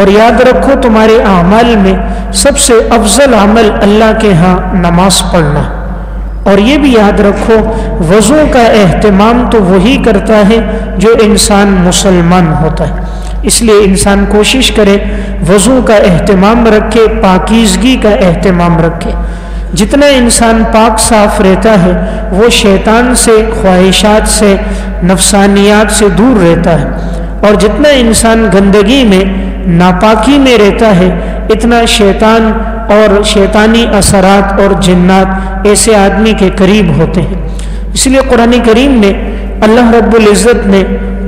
اور یاد رکھو تمہارے اعمال میں سب سے افضل عمل اللہ کے ہاں نماز پڑھنا۔ اور یہ بھی یاد رکھو وضو کا اہتمام تو وہی کرتا ہے جو انسان مسلمان ہوتا ہے، اس لیے انسان کوشش کرے وضو کا اہتمام رکھے، پاکیزگی کا اہتمام رکھے۔ جتنا انسان پاک صاف رہتا ہے وہ شیطان سے، خواہشات سے، نفسانیات سے دور رہتا ہے، اور جتنا انسان گندگی میں، ناپاکی میں رہتا ہے اتنا شیطان اور شیطانی اثرات اور جنات ایسے آدمی کے قریب ہوتے ہیں۔ اس لیے قرآن کریم میں اللہ رب العزت نے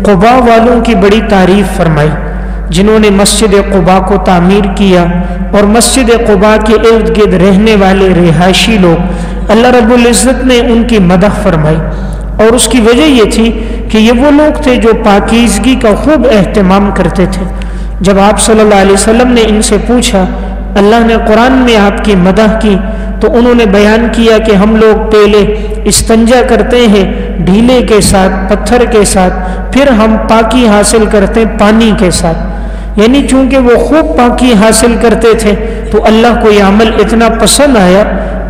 قباء والوں کی بڑی تعریف فرمائی، جنہوں نے مسجد قباء کو تعمیر کیا، اور مسجد قباء کے ارد گرد رہنے والے رہائشی لوگ، اللہ رب العزت نے ان کی مدح فرمائی، اور اس کی وجہ یہ تھی کہ یہ وہ لوگ تھے جو پاکیزگی کا خوب اہتمام کرتے تھے۔ جب آپ صلی اللہ علیہ وسلم نے ان سے پوچھا اللہ نے قرآن میں آپ کی مدح کی، تو انہوں نے بیان کیا کہ ہم لوگ پہلے استنجا کرتے ہیں ڈھیلے کے ساتھ، پتھر کے ساتھ، پھر ہم پاکی حاصل کرتے ہیں پانی کے ساتھ، یعنی چونکہ وہ خوب پاکی حاصل کرتے تھے تو اللہ کو یہ عمل اتنا پسند آیا۔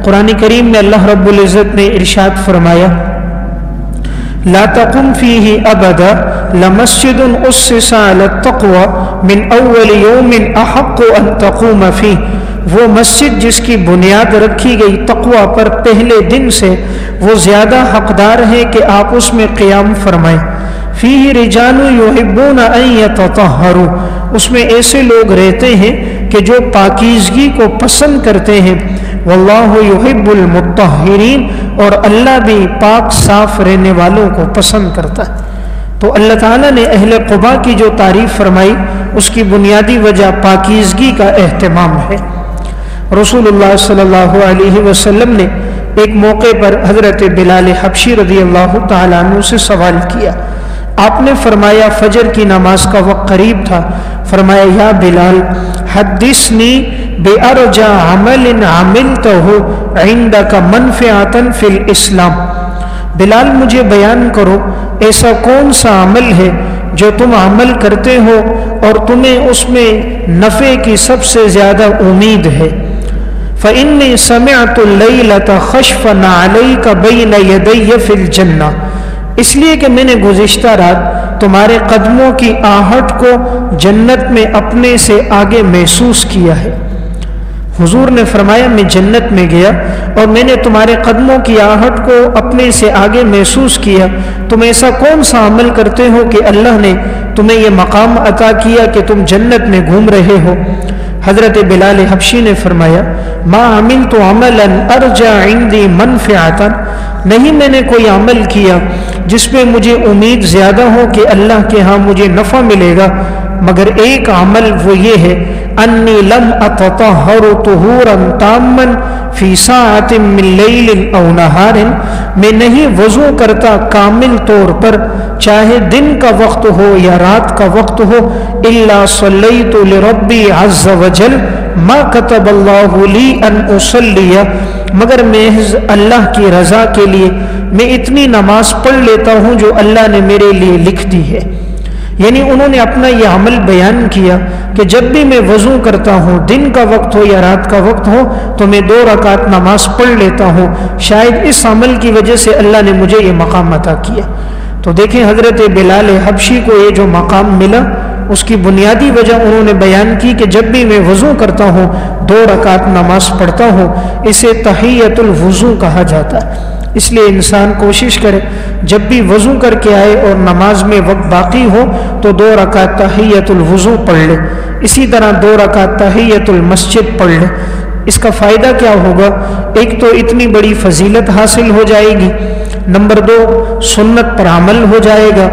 قرآن کریم میں اللہ رب العزت نے ارشاد فرمایا لا تقم فيه ابدا لمسجد اسس على التقوى من اول يوم احق ان تقوم فيه، وہ مسجد جس کی بنیاد رکھی گئی تقوی پر پہلے دن سے، وہ زیادہ حقدار ہے کہ آپ اس میں قیام فرمائیں۔ فيه رجال يحبون ان يتطهروا، اس میں ایسے لوگ رہتے ہیں کہ جو پاکیزگی کو پسند کرتے ہیں۔ واللہ یحب المطہرین، اور اللہ بھی پاک صاف رہنے والوں کو پسند کرتا ہے۔ تو اللہ تعالیٰ نے اہل قباء کی جو تعریف فرمائی اس کی بنیادی وجہ پاکیزگی کا اہتمام ہے۔ رسول اللہ صلی اللہ علیہ وسلم نے ایک موقع پر حضرت بلال حبشی رضی اللہ تعالیٰ عنہ سے سوال کیا۔ آپ نے فرمایا فجر کی نماز کا وقت قریب تھا، فرمایا یا بلال حدثنی بأرجى عمل عملته عندك منفعة في الاسلام، بلال مجھے بیان کرو ایسا کون سا عمل ہے جو تم عمل کرتے ہو اور تمہیں اس میں نفع کی سب سے زیادہ امید ہے۔ فإني سمعت الليلة خشفا عليك بين يدي في الجنة، اس لیے کہ میں نے گزشتہ رات تمہارے قدموں کی آہٹ کو جنت میں اپنے سے آگے محسوس کیا ہے۔ حضور نے فرمایا میں جنت میں گیا اور میں نے تمہارے قدموں کی آہٹ کو اپنے سے آگے محسوس کیا، تم ایسا کون سا عمل کرتے ہو کہ اللہ نے تمہیں یہ مقام عطا کیا کہ تم جنت میں گھوم رہے ہو؟ حضرت بلال حبشی نے فرمایا ما عملت عملا ارجى عندي منفعة، نہیں میں نے کوئی عمل کیا جس میں مجھے امید زیادہ ہو کہ اللہ کے ہاں مجھے نفع ملے گا، مگر ایک عمل وہ یہ ہے انی لم اتطہر طہورا تاما فی ساعت من لیل او نہار، میں نہیں وضو کرتا کامل طور پر چاہے دن کا وقت ہو یا رات کا وقت ہو، الا صلیت لربی عز وجل ما کتب اللہ لی ان اصلی، مگر محض اللہ کی رضا کے لیے میں اتنی نماز پڑھ لیتا ہوں جو اللہ نے میرے لیے لکھ دی ہے۔ یعنی انہوں نے اپنا یہ عمل بیان کیا کہ جب بھی میں وضو کرتا ہوں دن کا وقت ہو یا رات کا وقت ہو تو میں 2 رکعت نماز پڑھ لیتا ہوں، شاید اس عمل کی وجہ سے اللہ نے مجھے یہ مقام عطا کیا۔ تو دیکھیں حضرت بلال حبشی کو یہ جو مقام ملا اس کی بنیادی وجہ انہوں نے بیان کی کہ جب بھی میں وضو کرتا ہوں 2 رکعت نماز پڑھتا ہوں، اسے تحیۃ الوضو کہا جاتا ہے۔ اس لیے انسان کوشش کرے جب بھی وضو کر کے آئے اور نماز میں وقت باقی ہو تو 2 رکعت تحیۃ الوضو پڑھ لے، اسی طرح 2 رکعت تحیۃ المسجد پڑھ لے۔ اس کا فائدہ کیا ہوگا؟ ایک تو اتنی بڑی فضیلت حاصل ہو جائے گی، نمبر 2 سنت پر عمل ہو جائے گا،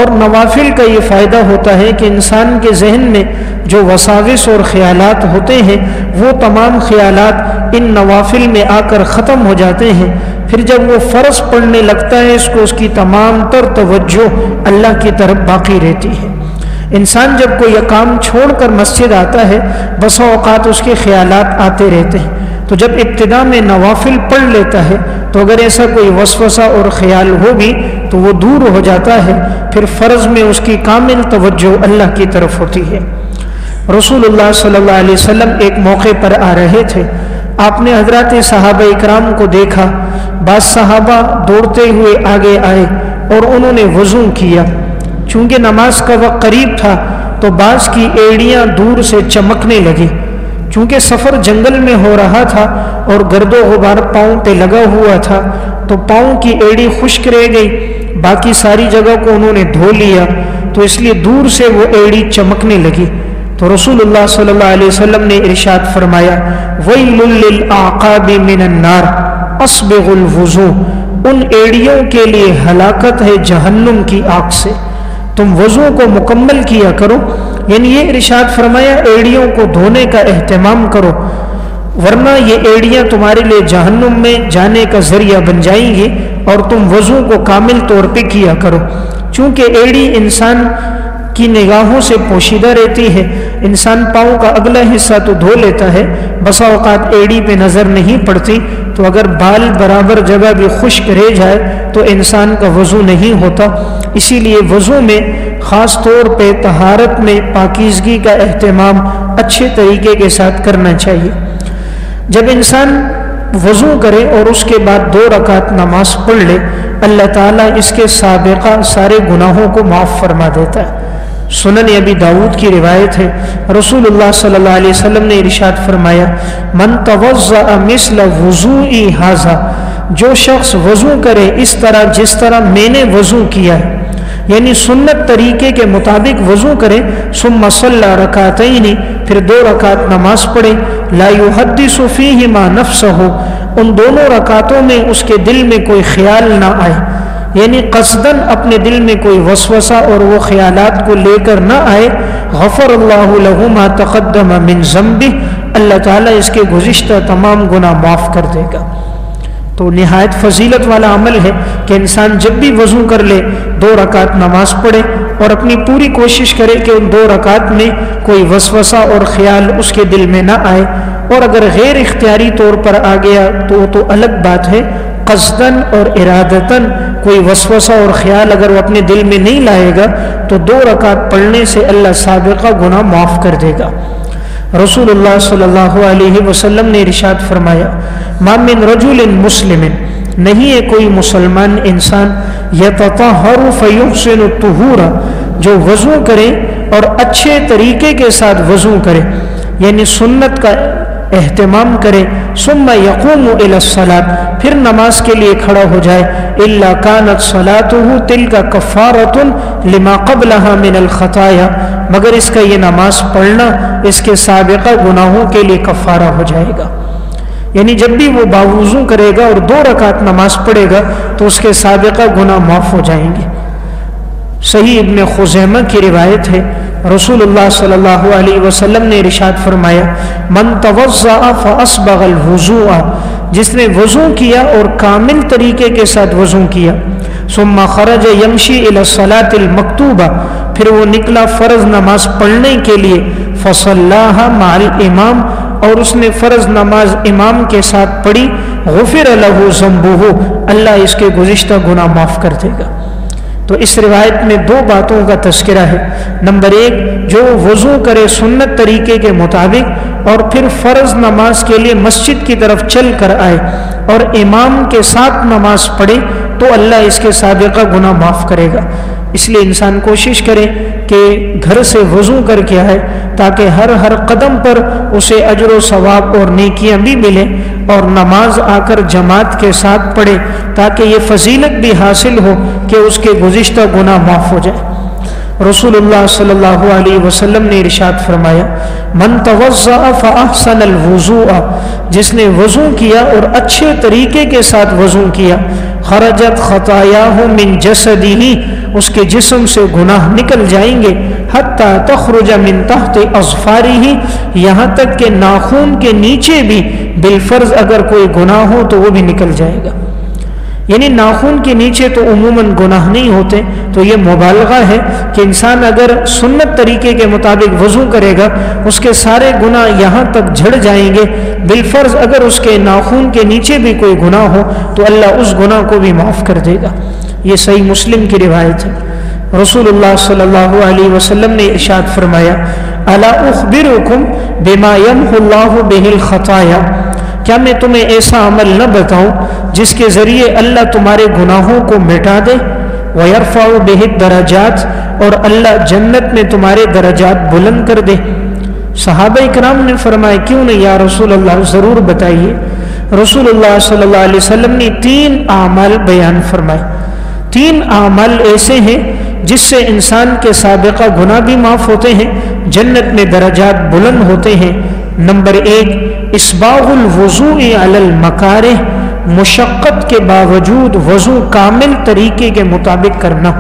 اور نوافل کا یہ فائدہ ہوتا ہے کہ انسان کے ذہن میں جو وساوس اور خیالات ہوتے ہیں وہ تمام خیالات ان نوافل میں آ کر ختم ہو جاتے ہیں، پھر جب وہ فرض پڑھنے لگتا ہے اس کی تمام تر توجہ اللہ کی طرف باقی رہتی ہے۔ انسان جب کوئی کام چھوڑ کر مسجد آتا ہے بسا اوقات اس کے خیالات آتے رہتے ہیں، تو جب ابتدا میں نوافل پڑھ لیتا ہے تو اگر ایسا کوئی وسوسہ اور خیال ہو بھی تو وہ دور ہو جاتا ہے، پھر فرض میں اس کی کامل توجہ اللہ کی طرف ہوتی ہے۔ رسول اللہ صلی اللہ علیہ وسلم ایک موقع پر آ رہے تھے، آپ نے حضرات صحابہ اکرام کو دیکھا، بعض صحابہ دوڑتے ہوئے آگے آئے اور انہوں نے وضو کیا۔ چونکہ نماز کا وقت قریب تھا تو بعض کی ایڑیاں دور سے چمکنے لگی۔ چونکہ سفر جنگل میں ہو رہا تھا اور گرد و غبار پاؤں پہ لگا ہوا تھا تو پاؤں کی ایڑی خشک رہ گئی، باقی ساری جگہ کو انہوں نے دھو لیا، تو اس لیے دور سے وہ ایڑی چمکنے لگی۔ تو رسول اللہ صلی اللہ علیہ وسلم نے ارشاد فرمایا، وَيْلٌ لِّلْأَعْقَابِ مِنَ النَّارِ أَصْبِغُ الْوُضُوءَ، ان ایڑیوں کے لیے ہلاکت ہے جہنم کی آگ سے، تم وضو کو مکمل کیا کرو۔ یعنی یہ ارشاد فرمایا ایڑیوں کو دھونے کا اہتمام کرو، ورنہ یہ ایڑیاں تمہارے لیے جہنم میں جانے کا ذریعہ بن جائیں گی، اور تم وضو کو کامل طور پہ کیا کرو۔ چونکہ ایڑی انسان کی نگاہوں سے پوشیدہ رہتی ہے، انسان پاؤں کا اگلا حصہ تو دھو لیتا ہے، بسا اوقات ایڑی پہ نظر نہیں پڑتی، تو اگر بال برابر جگہ بھی خشک رہ جائے تو انسان کا وضو نہیں ہوتا۔ اسی لیے وضو میں خاص طور پہ طہارت میں پاکیزگی کا اہتمام اچھے طریقے کے ساتھ کرنا چاہیے۔ جب انسان وضو کرے اور اس کے بعد 2 رکعت نماز پڑھ لے، اللہ تعالیٰ اس کے سابقہ سارے گناہوں کو معاف فرما دیتا ہے۔ سنن ابی داؤد کی روایت ہے، رسول اللہ صلی اللہ علیہ وسلم نے ارشاد فرمایا، من توضأ مثل وضوئی ھذا، جو شخص وضو کرے اس طرح جس طرح میں نے وضو کیا ہے، یعنی سنت طریقے کے مطابق وضو کرے، ثم صلی رکعتین، پھر 2 رکعت نماز پڑھے، لا یحدث فیہما نفسہ، ان دونوں رکعتوں میں اس کے دل میں کوئی خیال نہ آئے، یعنی قصداً اپنے دل میں کوئی وسوسہ اور وہ خیالات کو لے کر نہ آئے، غفر اللہ لہ ما تقدم من ذنبہ، اللہ تعالیٰ اس کے گزشتہ تمام گناہ معاف کر دے گا۔ تو نہایت فضیلت والا عمل ہے کہ انسان جب بھی وضو کر لے 2 رکعت نماز پڑھے اور اپنی پوری کوشش کرے کہ ان 2 رکعت میں کوئی وسوسہ اور خیال اس کے دل میں نہ آئے، اور اگر غیر اختیاری طور پر آ گیا تو الگ بات ہے، قصداً اور ارادتاً کوئی وسوسہ اور خیال اگر وہ اپنے دل میں نہیں لائے گا تو 2 رکعت پڑھنے سے اللہ سابقہ گناہ معاف کر دے گا۔ رسول اللہ صلی اللہ علیہ وسلم نے ارشاد فرمایا، ما من رجل مسلم، نہیں ہے کوئی مسلمان انسان، یتطہر فیحسن الطہور، جو وضو کرے اور اچھے طریقے کے ساتھ وضو کرے، یعنی سنت کا اہتمام کرے، ثم یقوم الی الصلاۃ، پھر نماز کے لیے کھڑا ہو جائے، الا کانت صلاتہ تلک کفارۃ لما قبلها من الخطایا، مگر اس کا یہ نماز پڑھنا اس کے سابقہ گناہوں کے لیے کفارہ ہو جائے گا۔ یعنی جب بھی وہ باوضو کرے گا اور 2 رکعت نماز پڑھے گا تو اس کے سابقہ گناہ معاف ہو جائیں گے۔ صحیح ابن خزیمہ کی روایت ہے، رسول اللہ صلی اللہ علیہ وسلم نے ارشاد فرمایا، من توضأ فاسبغ الوضوء، جس نے وضو کیا اور کامل طریقے کے ساتھ وضو کیا، ثم خرج یمشی الی الصلاۃ المکتوبہ، پھر وہ نکلا فرض نماز پڑھنے کے لیے، فصلاها مع الامام، اور اس نے فرض نماز امام کے ساتھ پڑھی، غفر له ذنبہ، اللہ اس کے گزشتہ گناہ معاف کر دے گا۔ تو اس روایت میں 2 باتوں کا تذکرہ ہے۔ نمبر 1، جو وضو کرے سنت طریقے کے مطابق اور پھر فرض نماز کے لیے مسجد کی طرف چل کر آئے اور امام کے ساتھ نماز پڑھے تو اللہ اس کے سابقہ گناہ معاف کرے گا۔ اس لیے انسان کوشش کرے کہ گھر سے وضو کر کے آئے تاکہ ہر قدم پر اسے اجر و ثواب اور نیکیاں بھی ملے، اور نماز آ کر جماعت کے ساتھ پڑھے تاکہ یہ فضیلت بھی حاصل ہو کہ اس کے گزشتہ گناہ معاف ہو جائے۔ رسول اللہ صلی اللہ علیہ وسلم نے ارشاد فرمایا، من توضأ فاحسن الوضوء، جس نے وضو کیا اور اچھے طریقے کے ساتھ وضو کیا، خرجت خطایاہ من جسدہ، اس کے جسم سے گناہ نکل جائیں گے، حتی تخرج من تحت اظفارہ، یہاں تک کہ ناخن کے نیچے بھی بالفرض اگر کوئی گناہ ہو تو وہ بھی نکل جائے گا۔ یعنی ناخن کے نیچے تو عموماً گناہ نہیں ہوتے، تو یہ مبالغہ ہے کہ انسان اگر سنت طریقے کے مطابق وضو کرے گا اس کے سارے گناہ یہاں تک جھڑ جائیں گے، بالفرض اگر اس کے ناخن کے نیچے بھی کوئی گناہ ہو تو اللہ اس گناہ کو بھی معاف کر دے گا۔ یہ صحیح مسلم کی روایت ہے۔ رسول اللہ صلی اللہ علیہ وسلم نے ارشاد فرمایا الا اخبرکم بما یمحو اللہ بہ الخطایا، کیا میں تمہیں ایسا عمل نہ بتاؤں جس کے ذریعے اللہ تمہارے گناہوں کو مٹا دے، وَيَرْفَعُ بِهِ الدَّرَجَاتِ، اور اللہ جنت میں تمہارے درجات بلند کر دے۔ صحابہ اکرام نے فرمایا کیوں نہیں یا رسول اللہ، ضرور بتائیے۔ رسول اللہ صلی اللہ علیہ وسلم نے 3 اعمال بیان فرمائے۔ 3 اعمال ایسے ہیں جس سے انسان کے سابقہ گناہ بھی معاف ہوتے ہیں، جنت میں درجات بلند ہوتے ہیں۔ نمبر 1، اسباغ الوضوء علی المکارہ، مشقت کے باوجود وضو کامل طریقے کے مطابق کرنا۔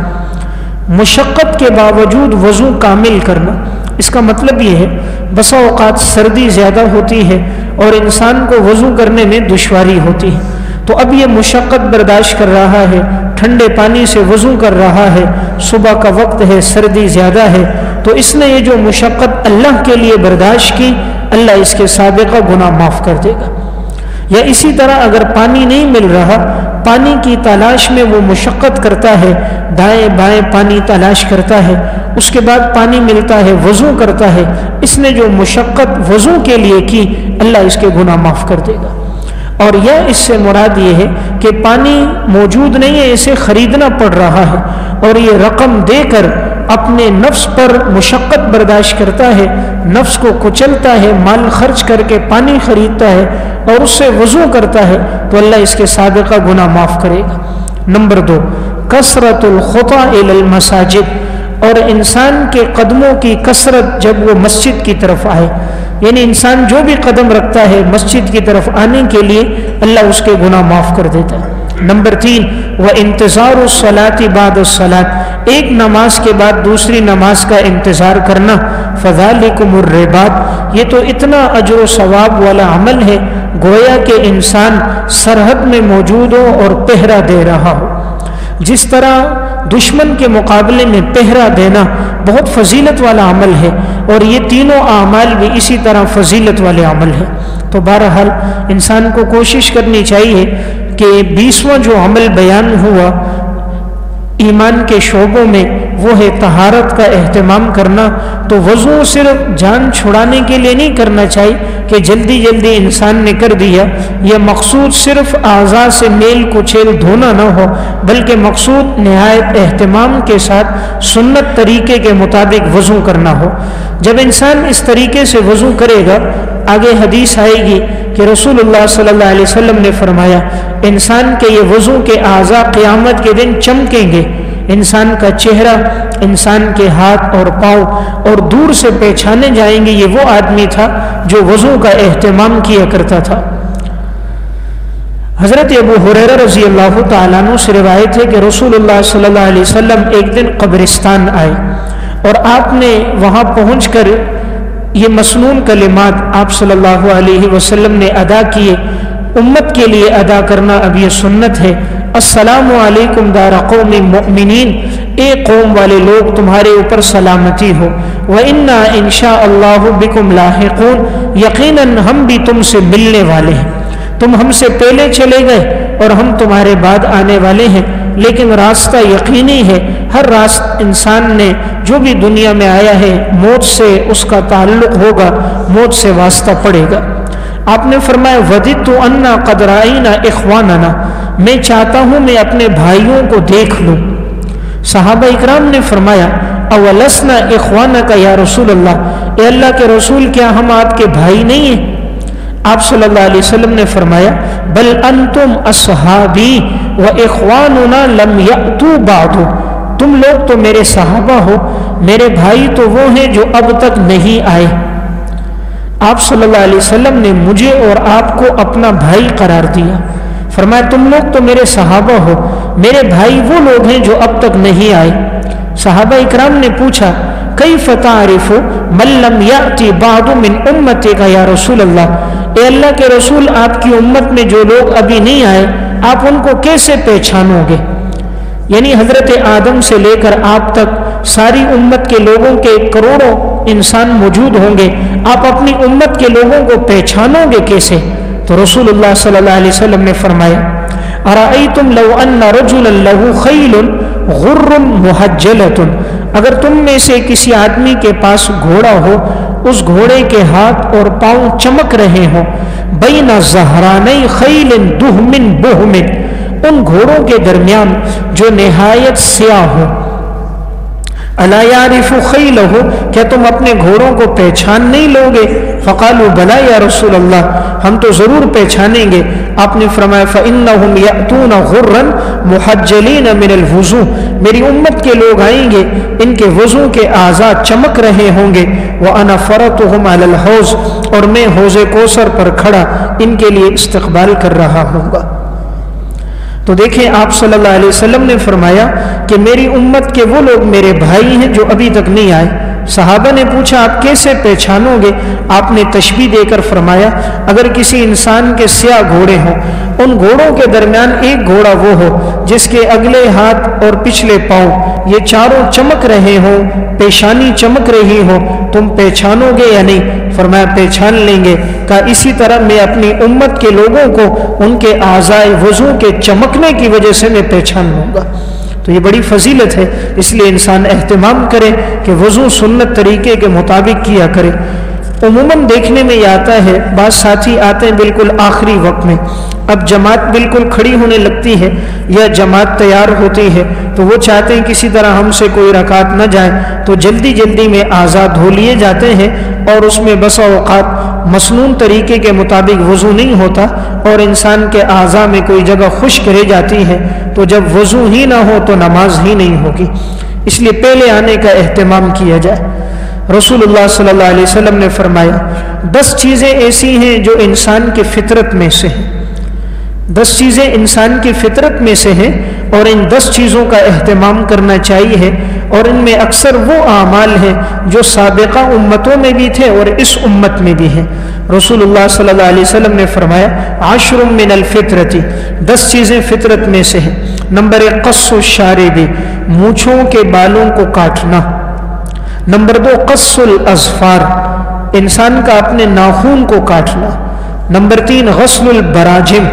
مشقت کے باوجود وضو کامل کرنا، اس کا مطلب یہ ہے بسا اوقات سردی زیادہ ہوتی ہے اور انسان کو وضو کرنے میں دشواری ہوتی ہے، تو اب یہ مشقت برداشت کر رہا ہے، ٹھنڈے پانی سے وضو کر رہا ہے، صبح کا وقت ہے، سردی زیادہ ہے، تو اس نے یہ جو مشقت اللہ کے لیے برداشت کی، اللہ اس کے سابقہ گناہ معاف کر دے گا۔ یا اسی طرح اگر پانی نہیں مل رہا، پانی کی تلاش میں وہ مشقت کرتا ہے، دائیں بائیں پانی تلاش کرتا ہے، اس کے بعد پانی ملتا ہے، وضو کرتا ہے، اس نے جو مشقت وضو کے لیے کی، اللہ اس کے گناہ معاف کر دے گا۔ اور یہ اس سے مراد یہ ہے کہ پانی موجود نہیں ہے، اسے خریدنا پڑ رہا ہے، اور یہ رقم دے کر اپنے نفس پر مشقت برداشت کرتا ہے، نفس کو کچلتا ہے، مال خرچ کر کے پانی خریدتا ہے اور اس سے وضو کرتا ہے، تو اللہ اس کے سابقہ گناہ معاف کرے گا۔ نمبر 2، کثرت الخطا الی المساجد، اور انسان کے قدموں کی کثرت جب وہ مسجد کی طرف آئے، یعنی انسان جو بھی قدم رکھتا ہے مسجد کی طرف آنے کے لیے، اللہ اس کے گناہ معاف کر دیتا ہے۔ نمبر 3، وَانتظار الصلاة بعد الصلاة، ایک نماز کے بعد دوسری نماز کا انتظار کرنا، فذالکم الرباط، یہ تو اتنا اجر و ثواب والا عمل ہے گویا کہ انسان سرحد میں موجود ہو اور پہرا دے رہا ہو۔ جس طرح دشمن کے مقابلے میں پہرا دینا بہت فضیلت والا عمل ہے، اور یہ تینوں اعمال بھی اسی طرح فضیلت والے عمل ہیں۔ تو بہرحال انسان کو کوشش کرنی چاہیے کہ 20واں جو عمل بیان ہوا ایمان کے شعبوں میں، وہ ہے طہارت کا اہتمام کرنا۔ تو وضو صرف جان چھڑانے کے لیے نہیں کرنا چاہیے کہ جلدی جلدی انسان نے کر دیا، یہ مقصود صرف اعضاء سے میل کچیل دھونا نہ ہو، بلکہ مقصود نہایت اہتمام کے ساتھ سنت طریقے کے مطابق وضو کرنا ہو۔ جب انسان اس طریقے سے وضو کرے گا، آگے حدیث آئے گی کہ رسول اللہ صلی اللہ علیہ وسلم نے فرمایا انسان کے یہ وضو کے اعضاء قیامت کے دن چمکیں گے، انسان کا چہرہ، انسان کے ہاتھ اور پاؤں، اور دور سے پہچانے جائیں گے یہ وہ آدمی تھا جو وضو کا اہتمام کیا کرتا تھا۔ حضرت ابو ہریرہ رضی اللہ تعالیٰ عنہ سے روایت ہے کہ رسول اللہ صلی اللہ علیہ وسلم ایک دن قبرستان آئے، اور آپ نے وہاں پہنچ کر یہ مسنون کلمات آپ صلی اللہ علیہ وسلم نے ادا کیے۔ امت کے لیے ادا کرنا اب یہ سنت ہے۔ السلام علیکم دار قوم مؤمنین، اے قوم والے لوگ تمہارے اوپر سلامتی ہو، وَإِنَّا إِن شَاءَ اللَّهُ بِكُمْ لَاحِقُونَ، یقیناً ہم بھی تم سے ملنے والے ہیں، تم ہم سے پہلے چلے گئے اور ہم تمہارے بعد آنے والے ہیں، لیکن راستہ یقینی ہے، ہر راست انسان نے جو بھی دنیا میں آیا ہے موت سے اس کا تعلق ہوگا، موت سے واسطہ پڑے گا۔ آپ نے فرمایا وَدِدْتُ أَنَّا قَدْ رَأَيْنَا إِخْوَانَنَا، میں چاہتا ہوں میں اپنے بھائیوں کو دیکھ لوں۔ صحابہ اکرام نے فرمایا اولسنا اخوانک یا رسول اللہ، اے اللہ کے رسول کیا ہم آپ کے بھائی نہیں ہیں؟ آپ صلی اللہ علیہ وسلم نے فرمایا بل انتم اصحابی و اخواننا لم یأتوا بعد، تم لوگ تو میرے صحابہ ہو، میرے بھائی تو وہ ہیں جو اب تک نہیں آئے۔ آپ صلی اللہ علیہ وسلم نے مجھے اور آپ کو اپنا بھائی قرار دیا، فرمایا تم لوگ تو میرے صحابہ ہو، میرے بھائی وہ لوگ ہیں جو اب تک نہیں آئے۔ صحابہ اکرام نے پوچھا کیف تعرف من لم یأتی بعد من امتک یا رسول اللہ، اے اللہ کے رسول آپ کی امت میں جو لوگ ابھی نہیں آئے آپ ان کو کیسے پہچانو گے؟ یعنی حضرت آدم سے لے کر آپ تک ساری امت کے لوگوں کے کروڑوں انسان موجود ہوں گے، آپ اپنی امت کے لوگوں کو پہچانو گے کیسے؟ تو رسول اللہ صلی اللہ علیہ وسلم نے فرمایا ارأیتم لو ان رجلا له خیل غر محجلۃ، اگر تم میں سے کسی آدمی کے پاس گھوڑا ہو، اس گھوڑے کے ہاتھ اور پاؤں چمک رہے ہوں، بین ظہرانی خیل دہم بہم، ان گھوڑوں کے درمیان جو نہایت سیاہ ہوں، الا یعرف خیلہ، کیا تم اپنے گھوڑوں کو پہچان نہیں لوگے؟ فقالوا بلا یا رسول اللہ، ہم تو ضرور پہچانیں گے۔ آپ نے فرمایا فإنہم یأتون غرا محجلین من الوضوء، میری امت کے لوگ آئیں گے، ان کے وضو کے اعضاء چمک رہے ہوں گے، وأنا فرطہم علی الحوض، اور میں حوض کوثر پر کھڑا ان کے لیے استقبال کر رہا ہوں گا۔ تو دیکھیں آپ صلی اللہ علیہ وسلم نے فرمایا کہ میری امت کے وہ لوگ میرے بھائی ہیں جو ابھی تک نہیں آئے۔ صحابہ نے پوچھا آپ کیسے پہچانو گے؟ آپ نے تشبیہ دے کر فرمایا اگر کسی انسان کے سیاہ گھوڑے ہوں، ان گھوڑوں کے درمیان ایک گھوڑا وہ ہو جس کے اگلے ہاتھ اور پچھلے پاؤں یہ چاروں چمک رہے ہوں، پیشانی چمک رہی ہو، تم پہچانو گے یا نہیں؟ فرمایا پہچان لیں گے۔ کہا اسی طرح میں اپنی امت کے لوگوں کو ان کے اعضاء وضو کے چمکنے کی وجہ سے میں پہچان لوں گا۔ تو یہ بڑی فضیلت ہے، اس لیے انسان اہتمام کرے کہ وضو سنت طریقے کے مطابق کیا کرے۔ عموماً دیکھنے میں یہ آتا ہے، بعض ساتھی آتے ہیں بالکل آخری وقت میں، اب جماعت بالکل کھڑی ہونے لگتی ہے یا جماعت تیار ہوتی ہے تو وہ چاہتے ہیں کسی طرح ہم سے کوئی رکعت نہ جائے، تو جلدی جلدی میں اعضاء دھو لیے جاتے ہیں، اور اس میں بسا اوقات مسنون طریقے کے مطابق وضو نہیں ہوتا اور انسان کے اعضاء میں کوئی جگہ خشک رہ جاتی ہے، تو جب وضو ہی نہ ہو تو نماز ہی نہیں ہوگی۔ اس لیے پہلے آنے کا اہتمام کیا جائے۔ رسول اللہ صلی اللہ علیہ وسلم نے فرمایا 10 چیزیں ایسی ہیں جو انسان کی فطرت میں سے ہیں، 10 چیزیں انسان کی فطرت میں سے ہیں، اور ان 10 چیزوں کا اہتمام کرنا چاہیے، اور ان میں اکثر وہ اعمال ہیں جو سابقہ امتوں میں بھی تھے اور اس امت میں بھی ہیں۔ رسول اللہ صلی اللہ علیہ وسلم نے فرمایا 10 من الفطرۃ، 10 چیزیں فطرت میں سے ہیں۔ نمبر 1 قص الشارب، مونچھوں کے بالوں کو کاٹنا۔ نمبر 2 قص الاظفار، انسان کا اپنے ناخون کو کاٹنا۔ نمبر 3 غسل البراجم،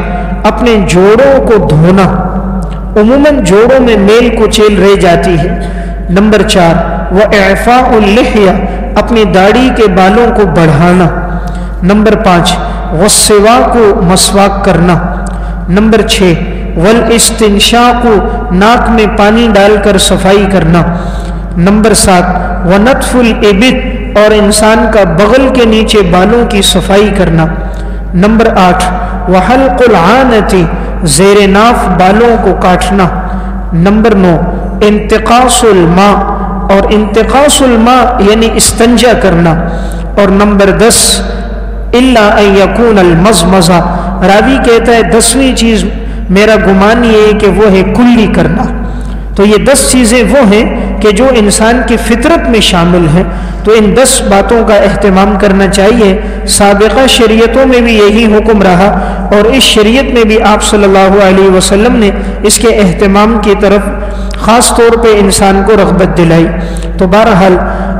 اپنے جوڑوں کو دھونا، عموماً جوڑوں میں میل کچیل رہ جاتی ہے۔ نمبر 4 وإعفاء اللحیہ، اپنی داڑھی کے بالوں کو بڑھانا۔ نمبر 5 والسواک، مسواک کرنا۔ نمبر 6 والاستنشاق، ناک میں پانی ڈال کر صفائی کرنا۔ نمبر 7 ونتف الابط، اور انسان کا بغل کے نیچے بالوں کی صفائی کرنا۔ نمبر 8 وحلق العانۃ، زیر ناف بالوں کو کاٹنا۔ نمبر 9 انتقاص الماء، اور انتقاص الماء یعنی استنجا کرنا۔ اور نمبر 10 الا ان یکون المضمضہ، راوی کہتا ہے 10ویں چیز میرا گمان یہ ہے کہ وہ ہے کلی کرنا۔ تو یہ 10 چیزیں وہ ہیں کہ جو انسان کی فطرت میں شامل ہیں، تو ان 10 باتوں کا اہتمام کرنا چاہیے۔ سابقہ شریعتوں میں بھی یہی حکم رہا، اور اس شریعت میں بھی آپ صلی اللہ علیہ وسلم نے اس کے اہتمام کی طرف خاص طور پہ انسان کو رغبت دلائی۔ تو بہرحال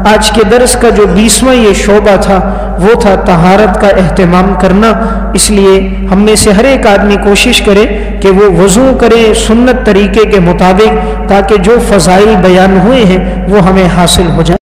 آج کے درس کا جو 20واں یہ شعبہ تھا وہ تھا طہارت کا اہتمام کرنا۔ اس لیے ہم میں سے ہر ایک آدمی کوشش کرے کہ وہ وضو کرے سنت طریقے کے مطابق، تاکہ جو فضائل بیان ہوئے ہیں وہ ہمیں حاصل ہو جائیں۔